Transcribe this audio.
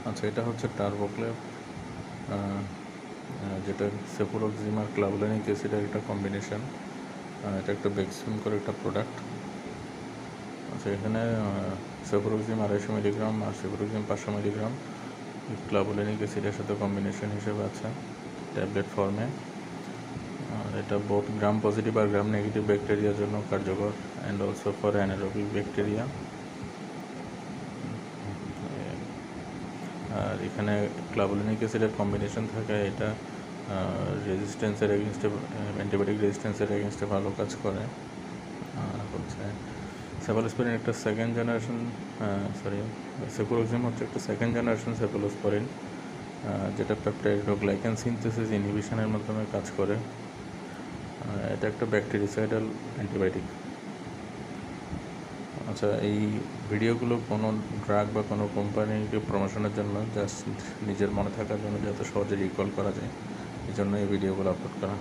আচ্ছা, এটা হচ্ছে টার্বোক্লেভ, যেটা সেফুরোক্সিম আর ক্লাভুলিনিক অ্যাসিডের একটা কম্বিনেশন। এটা একটা ভ্যাকসিন করে একটা প্রোডাক্ট। আচ্ছা, এখানে সেফুরোক্সিম 250 মিলিগ্রাম আর সেফুরোক্সিম 500 মিলিগ্রাম ক্লাভুলিনিক অ্যাসিডের সাথে কম্বিনেশন হিসেবে আছে ট্যাবলেট ফর্মে। আর এটা বোথ গ্রাম পজিটিভ আর গ্রাম নেগেটিভ ব্যাকটেরিয়ার জন্য কার্যকর, and also for anaerobic bacteria. আর এখানে ক্লাভুলিনিক অ্যাসিডের কম্বিনেশন থাকে, এটা রেজিস্ট্যান্সের এগেনস্টে, অ্যান্টিবায়োটিক রেজিস্ট্যান্সের এগেনস্টে ভালো কাজ করে। আর হচ্ছে সেফালোস্পোরিন একটা সেকেন্ড জেনারেশন, সেফুরোক্সিম হচ্ছে একটা সেকেন্ড জেনারেশন সেফালোস্পোরিন, যেটা পেপটাইড ও গ্লাইকেন সিনথেসিস ইনহিবিশনের মাধ্যমে কাজ করে। এটা একটা ব্যাকটেরিসাইডাল অ্যান্টিবায়োটিক। আচ্ছা, এই ভিডিওগুলো কোনো ড্রাগ বা কোনো কোম্পানিকে প্রমোশনের জন্য, জাস্ট নিজের মনে থাকার জন্য, যাতে সহজে রিকল করা যায়, এই জন্য এই ভিডিওগুলো আপলোড করা।